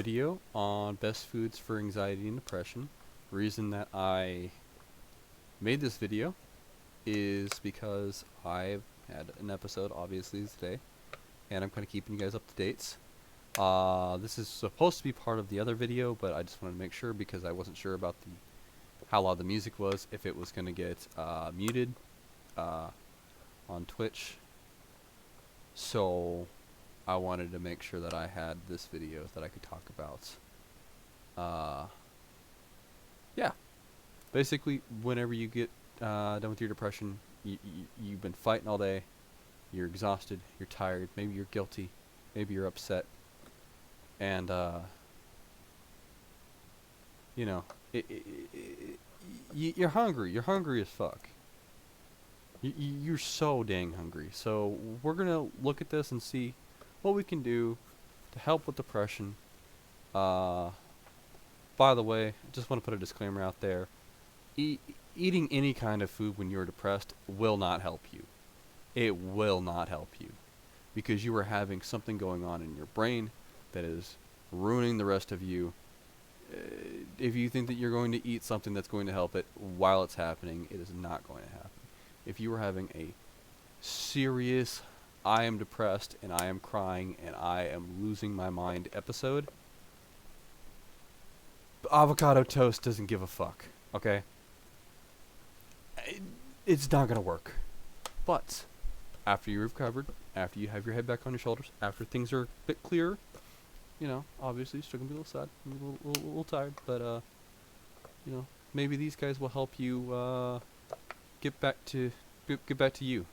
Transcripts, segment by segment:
video on best foods for anxiety and depression. Reason that I made this video is because I've had an episode obviously today, and I'm kind of keeping you guys up to date. This is supposed to be part of the other video, but I just wanted to make sure because I wasn't sure about how loud the music was, if it was going to get muted on Twitch. So I wanted to make sure that I had this video that I could talk about. Yeah, basically whenever you get done with your depression, you've been fighting all day, you're exhausted, you're tired, maybe you're guilty, maybe you're upset, and you know, you're hungry as fuck. You're so dang hungry. So we're gonna look at this and see what we can do to help with depression. By the way, I just want to put a disclaimer out there. Eating any kind of food when you're depressed will not help you. It will not help you. Because you are having something going on in your brain that is ruining the rest of you. If you think that you're going to eat something that's going to help it while it's happening, it is not going to happen. If you are having a serious, I am depressed and I am crying and I am losing my mind episode, avocado toast doesn't give a fuck, okay? It's not going to work. But after you've recovered, after you have your head back on your shoulders, after things are a bit clearer, you know, obviously you're still going to be a little sad, a little tired, but, you know, maybe these guys will help you, get back to you.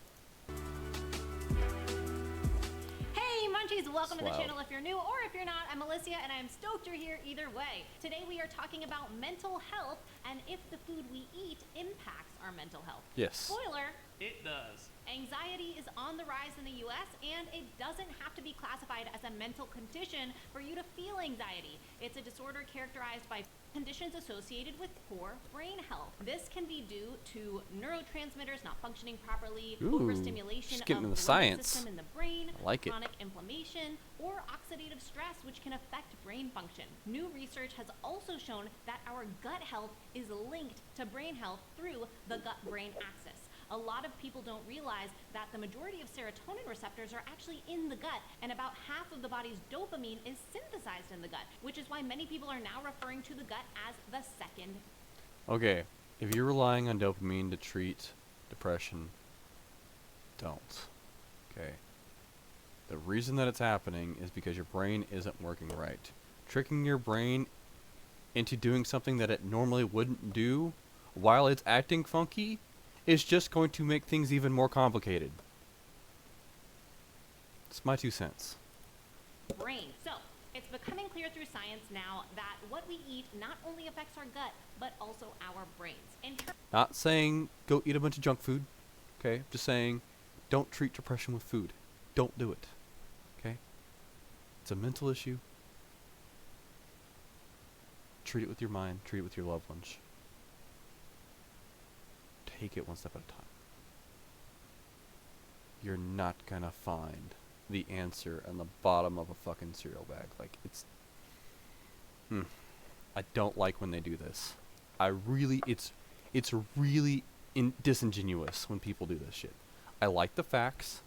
Hey Munchies, welcome to the channel if you're new, or if you're not, I'm Alicia and I'm stoked you're here either way. Today we are talking about mental health and if the food we eat impacts our mental health. Yes. Spoiler, it does. Anxiety is on the rise in the US, and it doesn't have to be classified as a mental condition for you to feel anxiety. It's a disorder characterized by conditions associated with poor brain health. This can be due to neurotransmitters not functioning properly, overstimulation just getting of into the science. system in the brain, I like it. chronic inflammation, or oxidative stress, which can affect brain function. New research has also shown that our gut health is linked to brain health through the gut-brain axis. A lot of people don't realize that the majority of serotonin receptors are actually in the gut, and about half of the body's dopamine is synthesized in the gut, which is why many people are now referring to the gut as the second. Okay, if you're relying on dopamine to treat depression, don't. Okay. The reason that it's happening is because your brain isn't working right. Tricking your brain into doing something that it normally wouldn't do while it's acting funky is just going to make things even more complicated. It's my 2 cents. Brain. So, it's becoming clear through science now that what we eat not only affects our gut, but also our brains. Not saying go eat a bunch of junk food, okay? Just saying don't treat depression with food. Don't do it, okay? It's a mental issue. Treat it with your mind. Treat it with your loved ones. Take it one step at a time. You're not gonna find the answer in the bottom of a fucking cereal bag. Like, it's... I don't like when they do this. It's really disingenuous when people do this shit. I like the facts.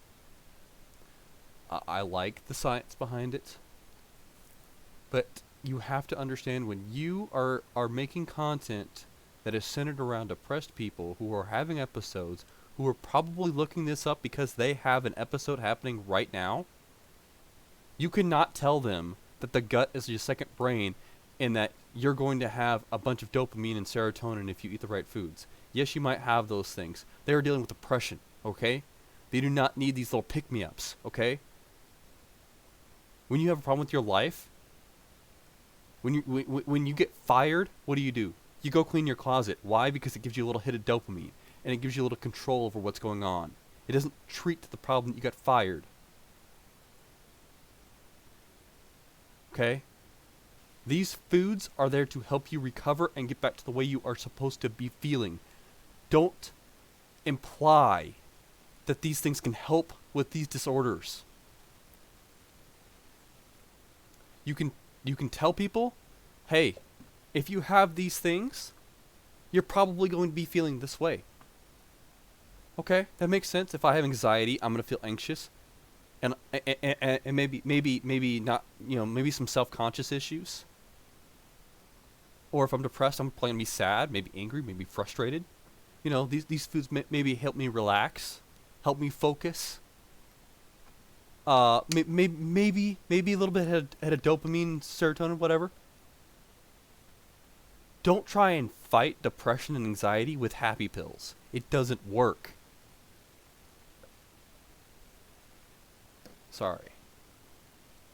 I like the science behind it. But you have to understand when you are making content that is centered around depressed people who are having episodes, who are probably looking this up because they have an episode happening right now, you cannot tell them that the gut is your second brain and that you're going to have a bunch of dopamine and serotonin if you eat the right foods. Yes, you might have those things. They are dealing with depression, okay? They do not need these little pick-me-ups, okay? When you have a problem with your life, when you get fired, what do? You go clean your closet. Why? Because it gives you a little hit of dopamine, and it gives you a little control over what's going on. It doesn't treat the problem that you got fired. Okay? These foods are there to help you recover and get back to the way you are supposed to be feeling. Don't imply that these things can help with these disorders. You can You can tell people, hey, if you have these things, you're probably going to be feeling this way. Okay, that makes sense. If I have anxiety, I'm gonna feel anxious, and maybe not, maybe some self-conscious issues. Or if I'm depressed, I'm probably gonna be sad, maybe angry, maybe frustrated. These foods maybe help me relax, help me focus. Maybe a little bit had a dopamine, serotonin, whatever. Don't try and fight depression and anxiety with happy pills. It doesn't work. Sorry.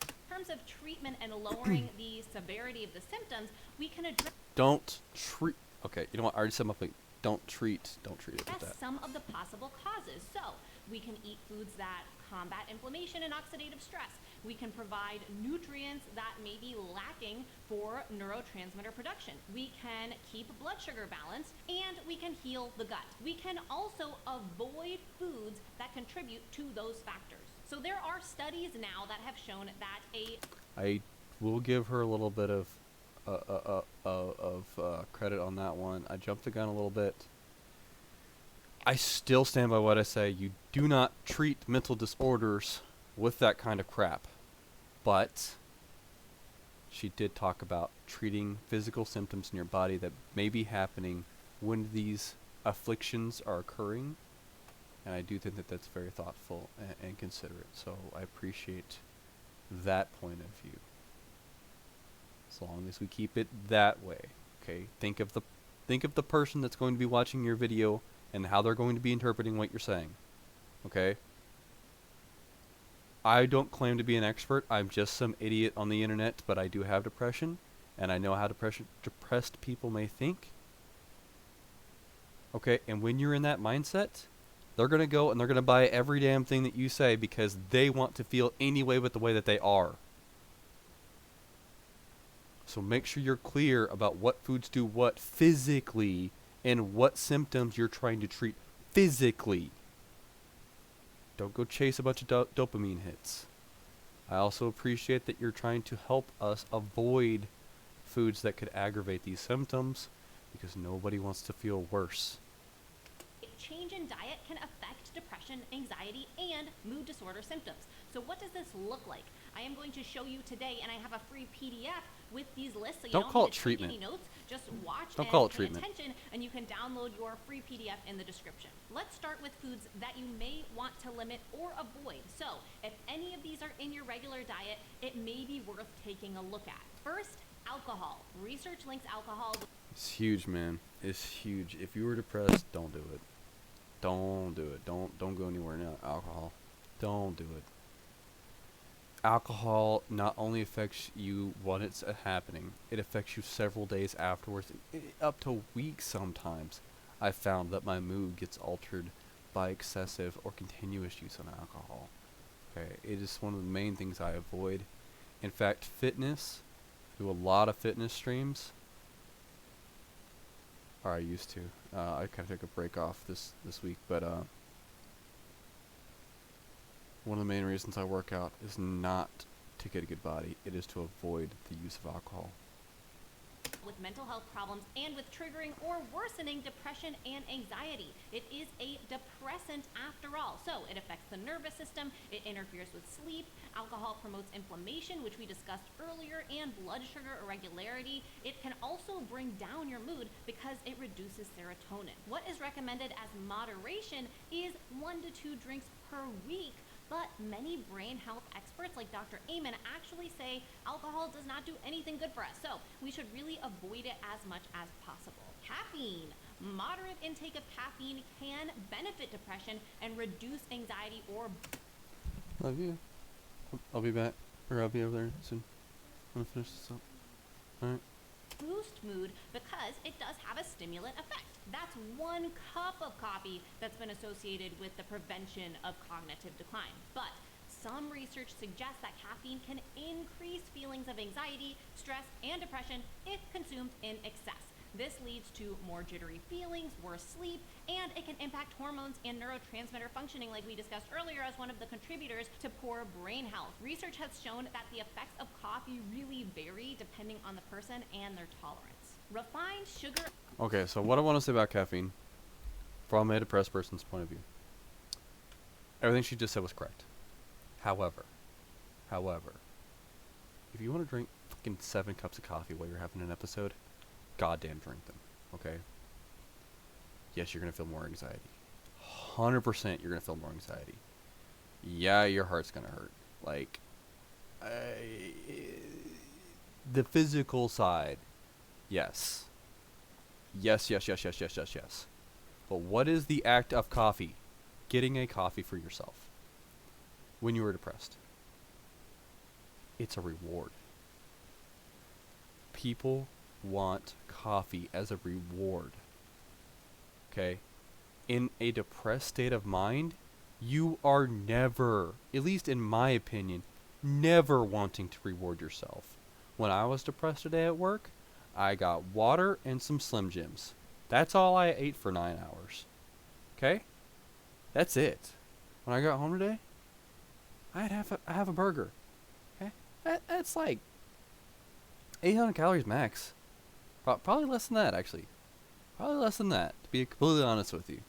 In terms of treatment and lowering the severity of the symptoms, we can address Don't treat. Okay, you know what? I already said my thing. Don't treat it with that. some of the possible causes. So we can eat foods that combat inflammation and oxidative stress. We can provide nutrients that may be lacking for neurotransmitter production. We can keep blood sugar balanced, and we can heal the gut. We can also avoid foods that contribute to those factors. So there are studies now that have shown that I will give her a little bit of credit on that one. I jumped the gun a little bit. I still stand by what I say. You do not treat mental disorders with that kind of crap. But she did talk about treating physical symptoms in your body that may be happening when these afflictions are occurring. And I do think that that's very thoughtful and considerate. So I appreciate that point of view. As long as we keep it that way, okay? Think of the person that's going to be watching your video and how they're going to be interpreting what you're saying. Okay? I don't claim to be an expert. I'm just some idiot on the internet, but I do have depression, and I know how depressed people may think. Okay, and when you're in that mindset, they're going to go and they're going to buy every damn thing that you say because they want to feel any way but the way that they are. So make sure you're clear about what foods do what physically and what symptoms you're trying to treat physically. Don't go chase a bunch of dopamine hits. I also appreciate that you're trying to help us avoid foods that could aggravate these symptoms because nobody wants to feel worse. change in diet can affect depression, anxiety, and mood disorder symptoms. So what does this look like? I am going to show you today, and I have a free PDF with these lists, so you don't call need it to take treatment. any notes. Just watch Don't and call it pay treatment. attention, and you can download your free PDF in the description. Let's start with foods that you may want to limit or avoid. So if any of these are in your regular diet, it may be worth taking a look at. First, alcohol. Research links alcohol with It's huge, man. It's huge. If you were depressed, don't do it. Don't do it. Don't go anywhere near alcohol. Don't do it. Alcohol not only affects you when it's happening, it affects you several days afterwards, up to weeks sometimes. I've found that my mood gets altered by excessive or continuous use of alcohol. Okay, it is one of the main things I avoid. In fact, fitness, do a lot of fitness streams. Or I used to. I kind of took a break off this week, but one of the main reasons I work out is not to get a good body. It is to avoid the use of alcohol. mental health problems and with triggering or worsening depression and anxiety. It is a depressant after all. So it affects the nervous system, it interferes with sleep, alcohol promotes inflammation, which we discussed earlier, and blood sugar irregularity. It can also bring down your mood because it reduces serotonin. What is recommended as moderation is 1 to 2 drinks per week. But many brain health experts like Dr. Amen actually say alcohol does not do anything good for us, so we should really avoid it as much as possible. Caffeine. Moderate intake of caffeine can benefit depression and reduce anxiety or... Love you. I'll be back, or I'll be over there soon. I'm gonna finish this up. Alright. boost mood because it does have a stimulant effect. That's 1 cup of coffee that's been associated with the prevention of cognitive decline. But some research suggests that caffeine can increase feelings of anxiety, stress, and depression if consumed in excess. This leads to more jittery feelings, worse sleep, and it can impact hormones and neurotransmitter functioning, like we discussed earlier, as one of the contributors to poor brain health. Research has shown that the effects of coffee really vary depending on the person and their tolerance. Refined sugar. Okay, so what I want to say about caffeine, from a depressed person's point of view, everything she just said was correct. However, if you want to drink fucking 7 cups of coffee while you're having an episode, goddamn drink them, okay? Yes, you're going to feel more anxiety. 100% you're going to feel more anxiety. Yeah, your heart's going to hurt. Like, the physical side, yes. Yes. But what is the act of coffee? Getting a coffee for yourself when you are depressed. It's a reward. People want coffee as a reward. Okay? In a depressed state of mind, you are never, at least in my opinion, never wanting to reward yourself. When I was depressed today at work, I got water and some Slim Jims. That's all I ate for 9 hours. Okay? That's it. When I got home today, I have a burger. Okay? That's like 800 calories max. Probably less than that, actually. Probably less than that, to be completely honest with you.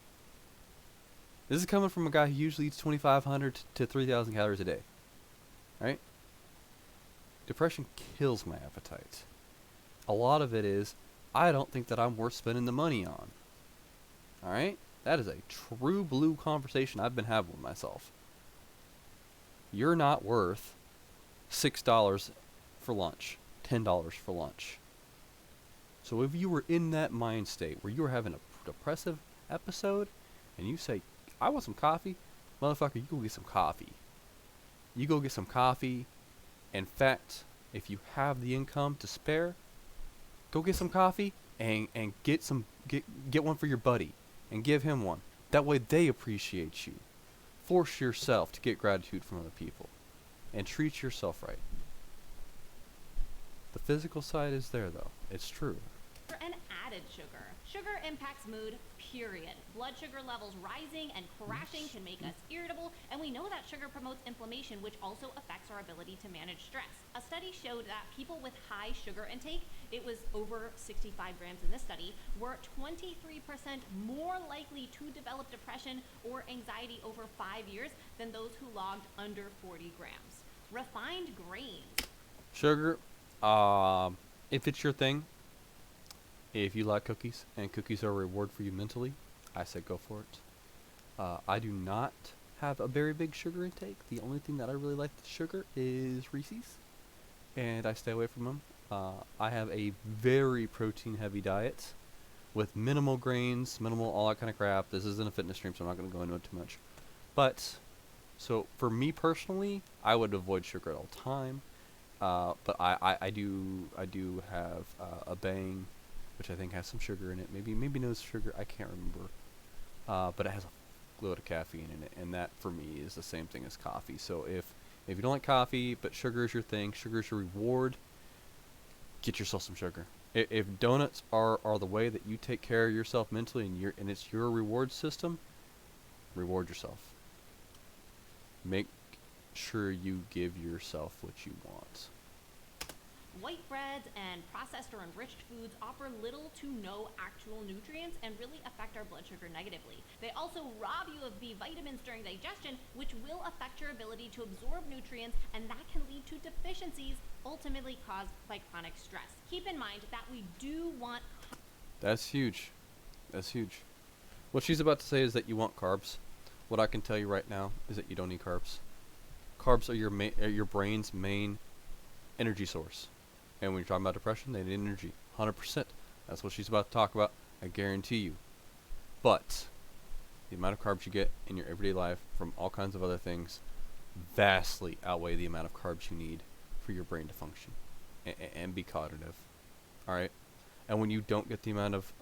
This is coming from a guy who usually eats 2,500 to 3,000 calories a day. Right? Depression kills my appetite. A lot of it is, I don't think that I'm worth spending the money on. Alright? That is a true blue conversation I've been having with myself. You're not worth $6 for lunch, $10 for lunch. So if you were in that mind state where you were having a depressive episode and you say, I want some coffee, motherfucker, you go get some coffee. You go get some coffee. In fact, if you have the income to spare, go get some coffee and get one for your buddy and give him one. That way they appreciate you. Force yourself to get gratitude from other people and treat yourself right. The physical side is there though. It's true. And added sugar. Sugar impacts mood, period. Blood sugar levels rising and crashing can make us irritable, and we know that sugar promotes inflammation, which also affects our ability to manage stress. A study showed that people with high sugar intake, it was over 65 grams in this study, were 23% more likely to develop depression or anxiety over 5 years than those who logged under 40 grams. Refined grains. Sugar, if it's your thing, if you like cookies and cookies are a reward for you mentally, I say go for it. I do not have a very big sugar intake. The only thing that I really like with sugar is Reese's, and I stay away from them. I have a very protein heavy diet with minimal grains, minimal all that kind of crap. This isn't a fitness stream, so I'm not going to go into it too much. But, so for me personally, I would avoid sugar at all time. But I do have a Bang, which I think has some sugar in it. Maybe no sugar. I can't remember. But it has a load of caffeine in it, and that for me is the same thing as coffee. So if you don't like coffee, but sugar is your thing, sugar is your reward, get yourself some sugar. If donuts are the way that you take care of yourself mentally, and it's your reward system, reward yourself. Make sure you give yourself what you want. White breads and processed or enriched foods offer little to no actual nutrients and really affect our blood sugar negatively. They also rob you of B vitamins during digestion, which will affect your ability to absorb nutrients, and that can lead to deficiencies ultimately caused by chronic stress. Keep in mind that we do want... That's huge. That's huge. What she's about to say is that you want carbs. What I can tell you right now is that you don't need carbs. Carbs are your brain's main energy source. And when you're talking about depression, they need energy. 100%. That's what she's about to talk about. I guarantee you. But the amount of carbs you get in your everyday life from all kinds of other things vastly outweigh the amount of carbs you need for your brain to function and be cognitive. Alright? And when you don't get the amount of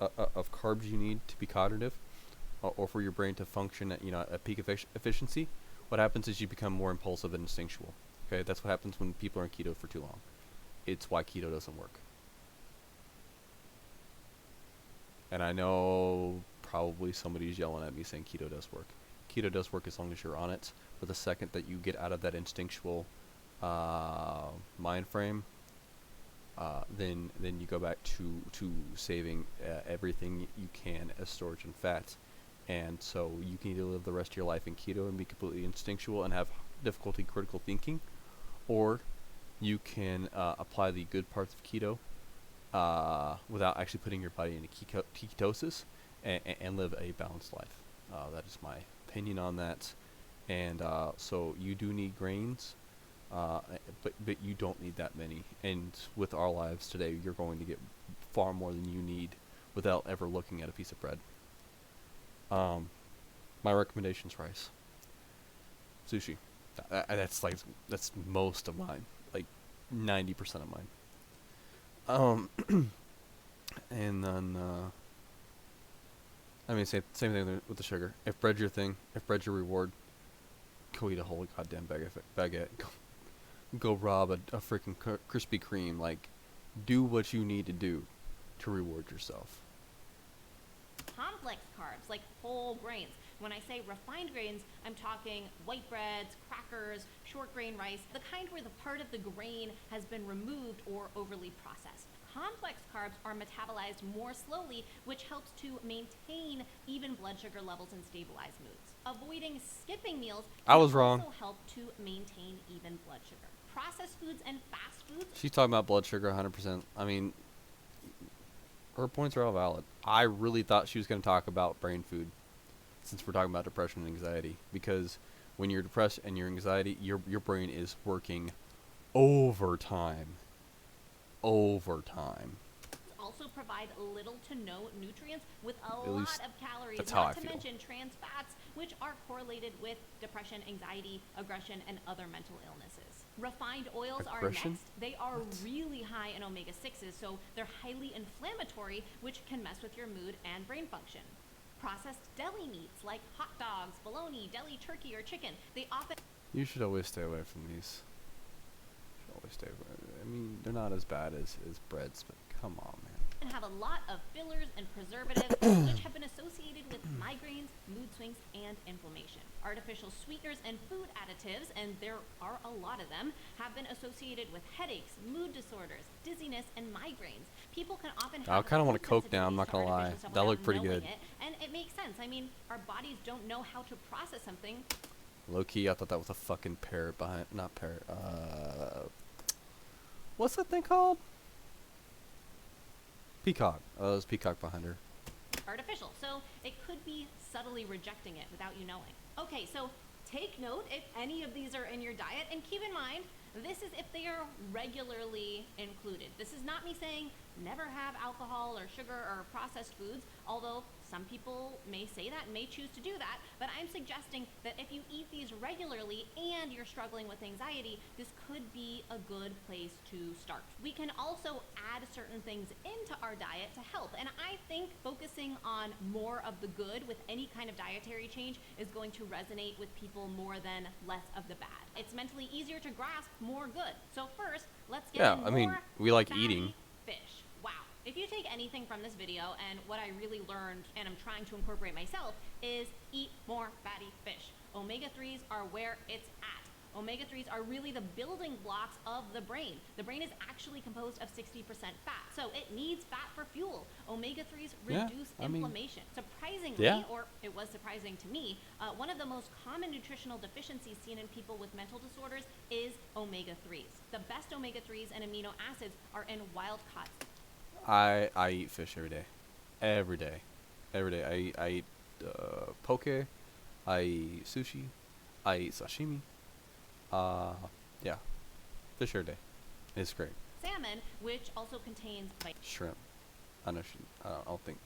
carbs you need to be cognitive or for your brain to function at at peak efficiency, what happens is you become more impulsive and instinctual. Okay? That's what happens when people are in keto for too long. It's why keto doesn't work. And I know probably somebody's yelling at me saying keto does work. Keto does work as long as you're on it, but the second that you get out of that instinctual mind frame, then you go back to saving everything you can as storage and fat, and so you can either live the rest of your life in keto and be completely instinctual and have difficulty critical thinking, or you can apply the good parts of keto without actually putting your body into ketosis and live a balanced life. That is my opinion on that. And so you do need grains, but you don't need that many. And with our lives today, you're going to get far more than you need without ever looking at a piece of bread. My recommendation's rice, sushi. That's most of mine, like 90% of mine. And then I mean, same thing with the sugar. If bread's your thing, if bread's your reward, go eat a whole goddamn baguette. Go rob a freaking Krispy Kreme. Like, do what you need to do to reward yourself. Complex carbs, like whole grains. When I say refined grains, I'm talking white breads, crackers, short grain rice, the kind where the part of the grain has been removed or overly processed. Complex carbs are metabolized more slowly, which helps to maintain even blood sugar levels and stabilize moods. Avoiding skipping meals I can was wrong. also help to maintain even blood sugar. Processed foods and fast foods. She's talking about blood sugar 100%. I mean, her points are all valid. I really thought she was going to talk about brain food, since we're talking about depression and anxiety, because when you're depressed and your anxiety, your brain is working overtime. Also provide little to no nutrients with a At lot least of calories, that's how I not to feel. mention trans fats, which are correlated with depression, anxiety, aggression, and other mental illnesses. Refined oils Aggression? are next. They are really high in omega-6s, so they're highly inflammatory, which can mess with your mood and brain function. Processed deli meats like hot dogs, bologna, deli turkey, or chicken, they often You should always stay away from these. Should always stay away. I mean, they're not as bad as breads, but come on, man. have a lot of fillers and preservatives, which have been associated with migraines, mood swings, and inflammation. Artificial sweeteners and food additives, and there are a lot of them, have been associated with headaches, mood disorders, dizziness, and migraines. People can often have I kinda want a food Coke now, I'm sensitivities not to gonna lie. artificial stuff That looked without pretty knowing good. it, and it makes sense. I mean, our bodies don't know how to process something. Low key, I thought that was a fucking parrot behind. Not parrot. What's that thing called? Peacock. Oh, there's peacock behind her. Artificial, so it could be subtly rejecting it without you knowing. Okay, so take note if any of these are in your diet, and keep in mind, this is if they are regularly included. This is not me saying never have alcohol or sugar or processed foods, although some people may say that and may choose to do that, but I'm suggesting that if you eat these regularly and you're struggling with anxiety, this could be a good place to start. We can also add certain things into our diet to help, and I think focusing on more of the good with any kind of dietary change is going to resonate with people more than less of the bad. It's mentally easier to grasp more good. So first, let's get Yeah, in I mean, more we like fatty eating. fish. Wow. If you take anything from this video, and what I really learned and I'm trying to incorporate myself, is eat more fatty fish. Omega-3s are where it's at. Omega-3s are really the building blocks of the brain. The brain is actually composed of 60% fat, so it needs fat for fuel. Omega-3s Yeah, reduce I mean, inflammation. Surprisingly, yeah. or it was surprising to me, one of the most common nutritional deficiencies seen in people with mental disorders is omega-3s. The best omega-3s and amino acids are in wild-caught. I eat fish every day. Every day. Every day. I eat poke. I eat sushi. I eat sashimi. Yeah. Fish every day. It's great. Salmon, which also contains Shrimp. I know I don't think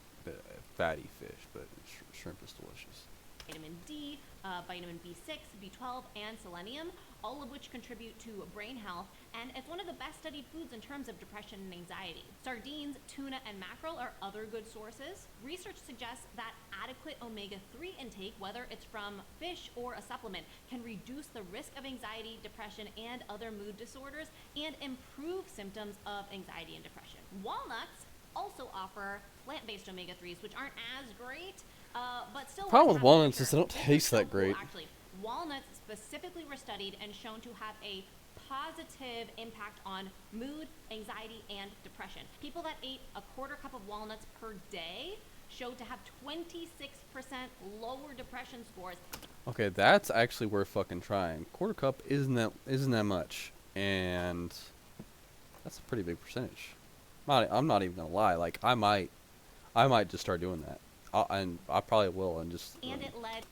fatty fish, but shrimp is delicious. vitamin D, vitamin B6, B12, and selenium, all of which contribute to brain health, and it's one of the best studied foods in terms of depression and anxiety. Sardines, tuna, and mackerel are other good sources. Research suggests that adequate omega-3 intake, whether it's from fish or a supplement, can reduce the risk of anxiety, depression, and other mood disorders, and improve symptoms of anxiety and depression. Walnuts also offer plant-based omega-3s, which aren't as great, but still. Problem with worth having walnuts for is sure. they don't This is taste so that cool, great. actually. Walnuts specifically were studied and shown to have a positive impact on mood, anxiety, and depression. People that ate a quarter cup of walnuts per day showed to have 26% lower depression scores. Okay, that's actually worth fucking trying. Quarter cup isn't that much, and that's a pretty big percentage. I'm not even gonna lie. Like I might just start doing that, and I probably will, and just And it led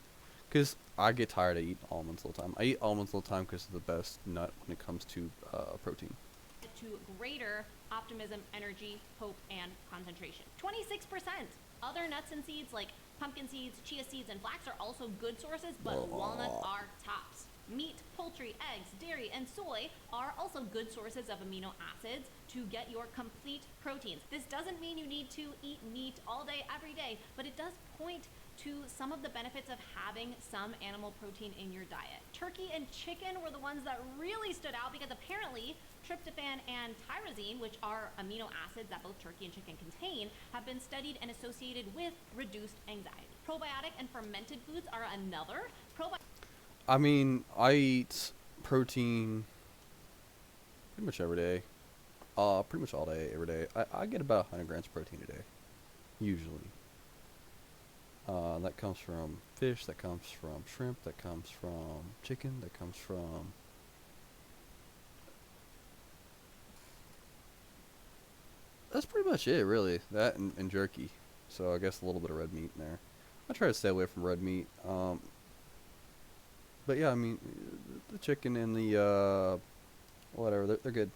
because I get tired of eating almonds all the time. I eat almonds all the time because it's the best nut when it comes to protein. to greater optimism, energy, hope, and concentration. 26%. Other nuts and seeds like pumpkin seeds, chia seeds, and flax are also good sources, but walnuts are tops. Meat, poultry, eggs, dairy, and soy are also good sources of amino acids to get your complete proteins. This doesn't mean you need to eat meat all day, every day, but it does point to some of the benefits of having some animal protein in your diet. Turkey and chicken were the ones that really stood out because apparently tryptophan and tyrosine, which are amino acids that both turkey and chicken contain, have been studied and associated with reduced anxiety. Probiotic and fermented foods are another. I mean, I eat protein pretty much every day. Pretty much all day, every day. I get about 100 grams of protein a day, usually. That comes from fish, that comes from shrimp, that comes from chicken, that comes from... That's pretty much it, really. That and jerky. So I guess a little bit of red meat in there. I try to stay away from red meat. But yeah, I mean, the chicken and the, whatever, they're good.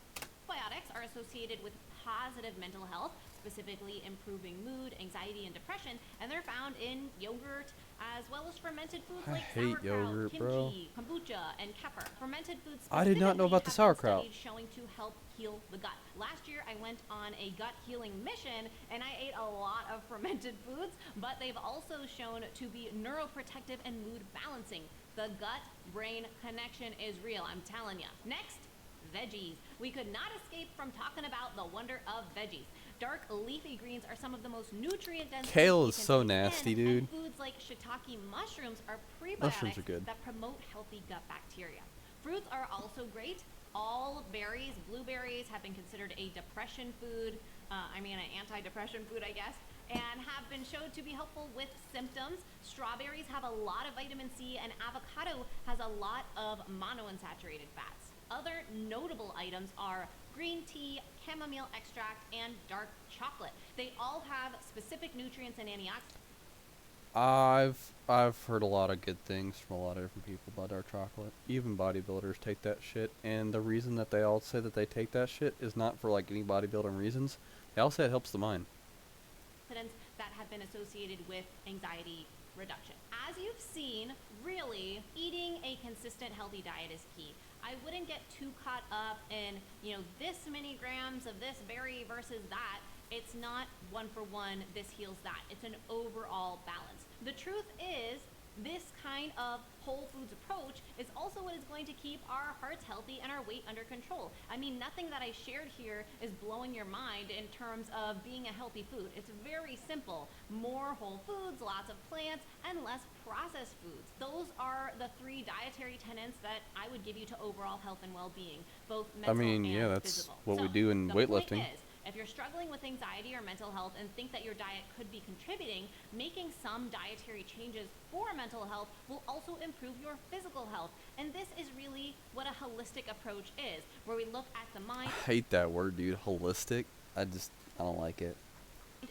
Probiotics are associated with positive mental health, specifically improving mood, anxiety, and depression, and they're found in yogurt as well as fermented foods I like hate sauerkraut, yogurt, bro. kimchi, kombucha, and kefir. Fermented foods I did not know about the specifically have sauerkraut. been studied showing to help heal the gut. Last year, I went on a gut healing mission, and I ate a lot of fermented foods, but they've also shown to be neuroprotective and mood balancing. The gut-brain connection is real, I'm telling you. Next, veggies. We could not escape from talking about the wonder of veggies. Dark leafy greens are some of the most nutrient-dense Kale foods is you so can take in, nasty, dude. and foods like shiitake mushrooms are Mushrooms prebiotics are good. that promote healthy gut bacteria. Fruits are also great. All berries, blueberries have been considered a depression food, an anti-depression food, I guess, and have been shown to be helpful with symptoms. Strawberries have a lot of vitamin C, and avocado has a lot of monounsaturated fats. Other notable items are green tea, chamomile extract, and dark chocolate. They all have specific nutrients and antioxidants. I've heard a lot of good things from a lot of different people about dark chocolate. Even bodybuilders take that shit, and the reason that they all say that they take that shit is not for like any bodybuilding reasons. They all say it helps the mind. That have been associated with anxiety reduction. As you've seen, really, eating a consistent healthy diet is key. I wouldn't get too caught up in, this many grams of this berry versus that. It's not one for one, this heals that. It's an overall balance. The truth is, this kind of whole foods approach is also what is going to keep our hearts healthy and our weight under control. I mean, nothing that I shared here is blowing your mind in terms of being a healthy food. It's very simple. More whole foods, lots of plants, and less processed foods. Those are the 3 dietary tenets that I would give you to overall health and well-being, both mental and yeah, that's physical. what we So, do in the weightlifting. point is, if you're struggling with anxiety or mental health and think that your diet could be contributing, making some dietary changes for mental health will also improve your physical health. And this is really what a holistic approach is, where we look at the mind I hate that word, dude. Holistic. I don't like it.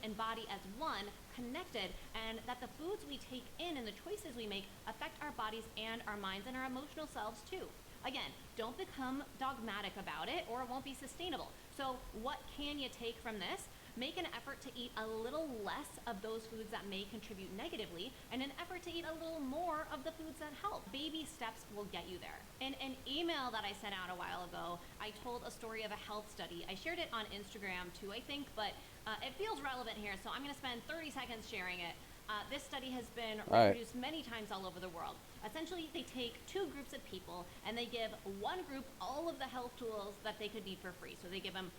and body as one, connected, and that the foods we take in and the choices we make affect our bodies and our minds and our emotional selves too. Again, don't become dogmatic about it or it won't be sustainable. So what can you take from this? Make an effort to eat a little less of those foods that may contribute negatively and an effort to eat a little more of the foods that help. Baby steps will get you there. In an email that I sent out a while ago, I told a story of a health study. I shared it on Instagram too, I think, but it feels relevant here, so I'm going to spend 30 seconds sharing it. This study has been All right. reproduced many times all over the world. Essentially, they take two groups of people and they give one group all of the health tools that they could need for free. So they give them,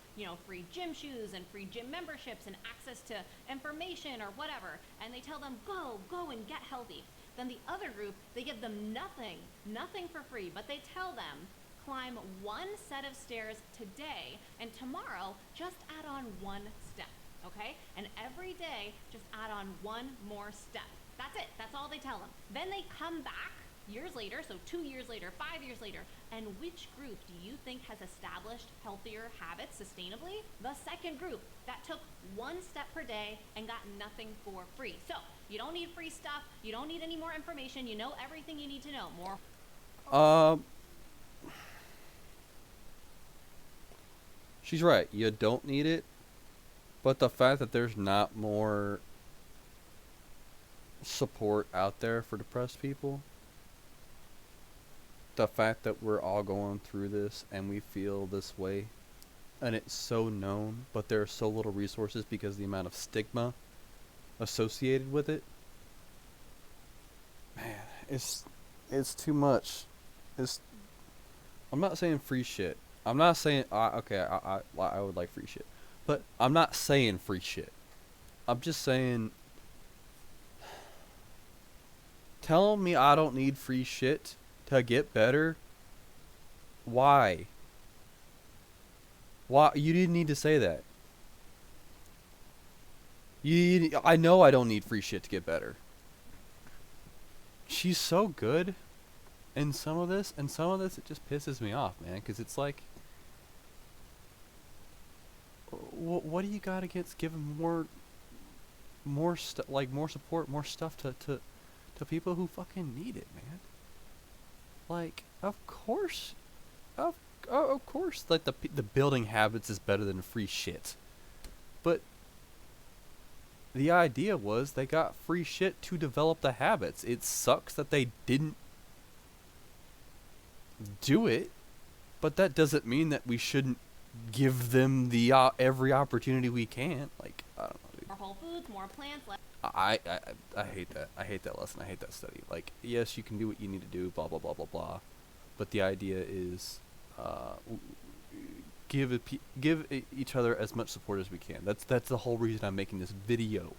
free gym shoes and free gym memberships and access to information or whatever. And they tell them, go and get healthy. Then the other group, they give them nothing for free, but they tell them, climb one set of stairs today, and tomorrow just add on one step, okay? And every day, just add on one more step. That's it. That's all they tell them. Then they come back years later, so 2 years later, 5 years later, and which group do you think has established healthier habits sustainably? The second group that took one step per day and got nothing for free. So you don't need free stuff. You don't need any more information. You know everything you need to know. She's right. You don't need it, but the fact that there's not more support out there for depressed people, the fact that we're all going through this and we feel this way, and it's so known, but there are so little resources because of the amount of stigma associated with it. Man, it's too much. I'm not saying free shit. I'm not saying I would like free shit, but I'm not saying free shit. I'm just saying, telling me I don't need free shit to get better. Why? You didn't need to say that. I know I don't need free shit to get better. She's so good in some of this, and some of this it just pisses me off, man, because it's like, what do you got against giving more support, more stuff to people who fucking need it, man? Like, of course, like the building habits is better than free shit, but the idea was they got free shit to develop the habits. It sucks that they didn't do it, but that doesn't mean that we shouldn't give them the every opportunity we can. Like, I don't know, dude. More whole foods, more plants. I hate that. I hate that lesson. I hate that study. Like, yes, you can do what you need to do, blah blah blah blah blah, but the idea is, give each other as much support as we can. That's the whole reason I'm making this video.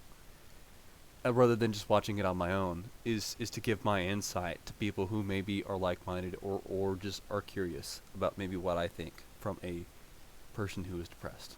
Rather than just watching it on my own, is to give my insight to people who maybe are like-minded or just are curious about maybe what I think from a person who is depressed.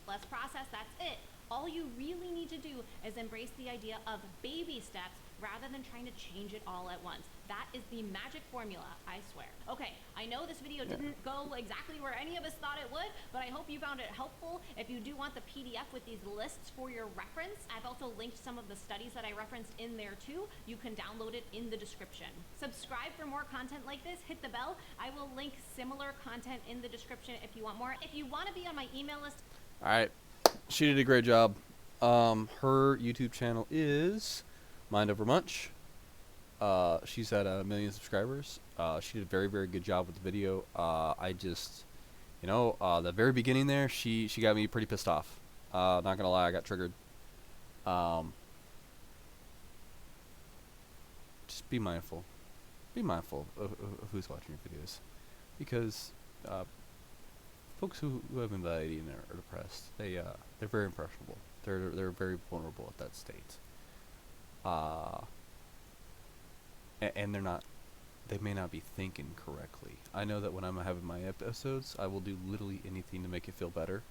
Less process, that's it. All you really need to do is embrace the idea of baby steps rather than trying to change it all at once. That is the magic formula, I swear. Okay, I know this video didn't go exactly where any of us thought it would, but I hope you found it helpful. If you do want the PDF with these lists for your reference, I've also linked some of the studies that I referenced in there too. You can download it in the description. Subscribe for more content like this, hit the bell. I will link similar content in the description if you want more. If you want to be on my email list. Alright, she did a great job. Her YouTube channel is Mind Over Munch. She's at 1 million subscribers. She did a very, very good job with the video. I just, the very beginning there, she got me pretty pissed off. Not gonna lie, I got triggered. Just be mindful. Be mindful of who's watching your videos, because folks who have anxiety and are depressed, they're very impressionable. They're very vulnerable at that state. And they may not be thinking correctly. I know that when I'm having my episodes, I will do literally anything to make it feel better,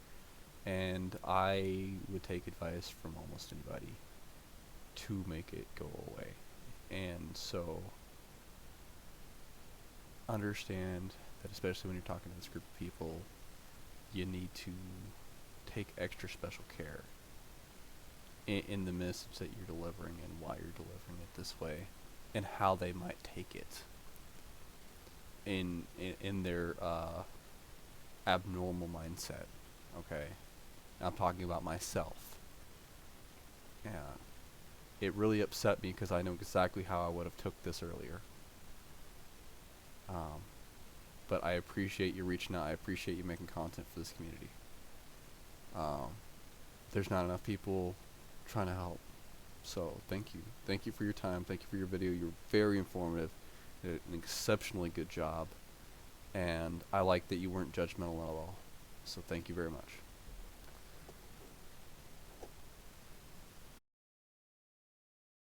and I would take advice from almost anybody to make it go away. And so, understand that especially when you're talking to this group of people, you need to take extra special care in the message that you're delivering and why you're delivering it this way, and how they might take it in their abnormal mindset. Okay, I'm talking about myself. Yeah, it really upset me because I know exactly how I would have took this earlier. But I appreciate you reaching out. I appreciate you making content for this community. There's not enough people trying to help. So thank you for your time, thank you for your video. You're very informative, did an exceptionally good job, and I like that you weren't judgmental at all. So thank you very much.